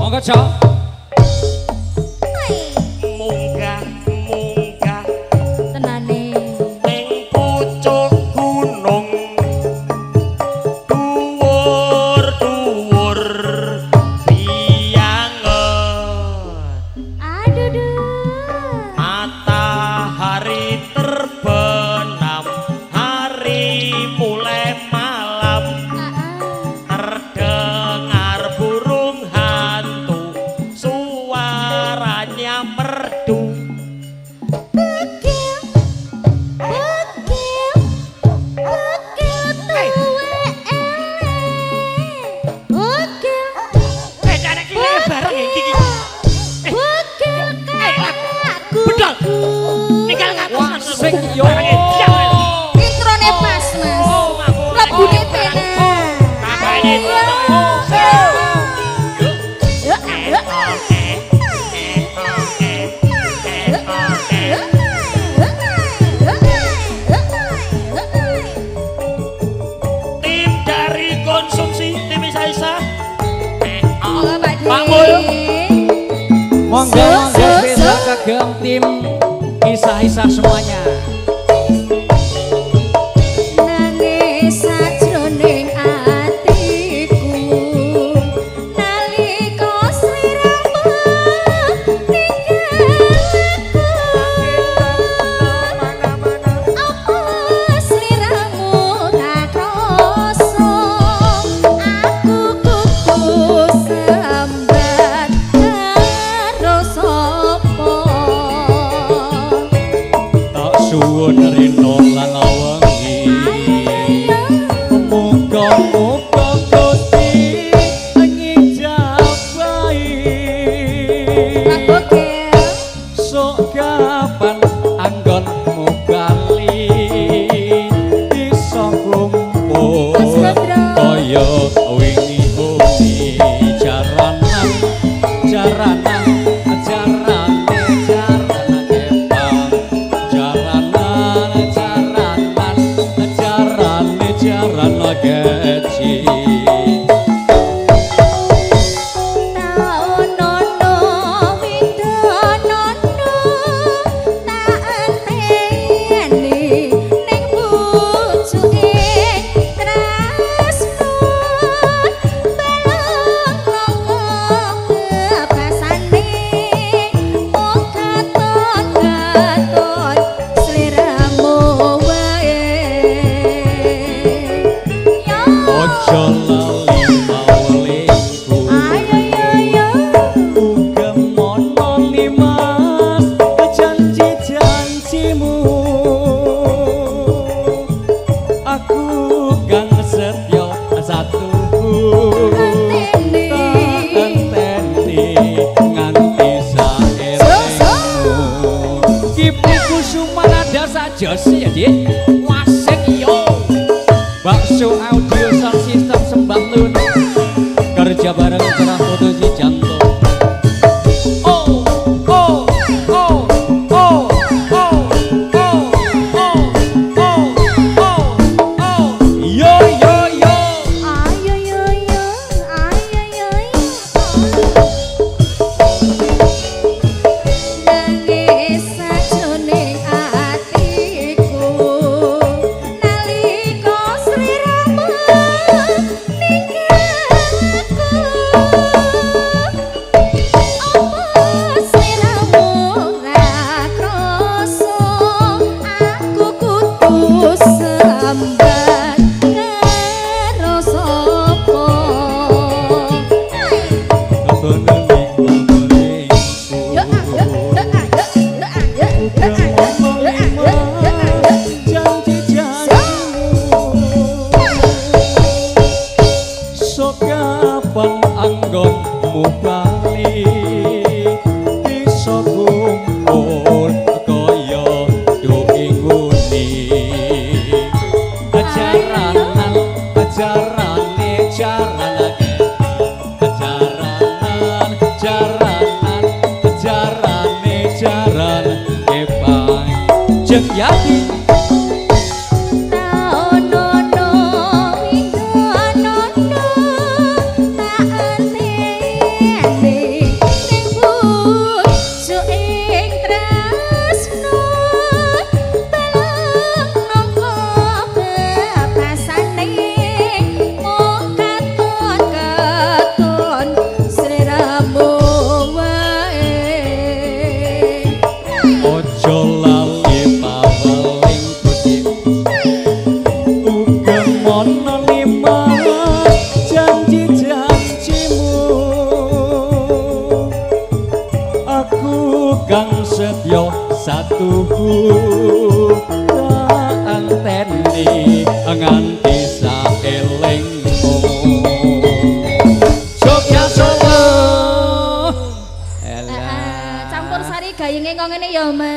Monggo, Cok. Munggah munggah tenane ning pucuk gunung dhuwur dhuwur bianget aduh duh matahari terbenam hari mulai malam terdengar burung hantu suaranya merdu Bukil, bukil, bukil tuwe bukil, cara kira bareng iki bukil kakakku. bedol ninggal ngaku Sing yo. Introne pas mas, lebune penak. Kabane tim dari konsumsi tim Isa Pak Mul Monggo, monggo spesial kagem tim Isa-isa semuanya. Nangis sajroning atiku nalika sliramu ninggalku apa sliramu tak krasa aku kudu sambat karo sapa Tak suwun rino lan wengi. Muga-muga Gusti ngijabahi. Sok kapan anggonmu bali iso kumpul kaya wingi uni jaranan jaranan jarane jarane kepang jaranan jaranan jarane jarane kecil. Ojo lali maweliku uga mono nimas janji-janjimu aku kang setya satuku tenteni nganti sairemu Kipu Kusumanada saja sih ya Dik wasik yo bakso audio sound system Sembalun kerja bareng cerah foto si jantung. Oh oh oh oh oh oh oh oh oh oh yo yo yo. Nangis sajroning atiku nalika sliramu Yati Taonono windonono tak ya, Mas.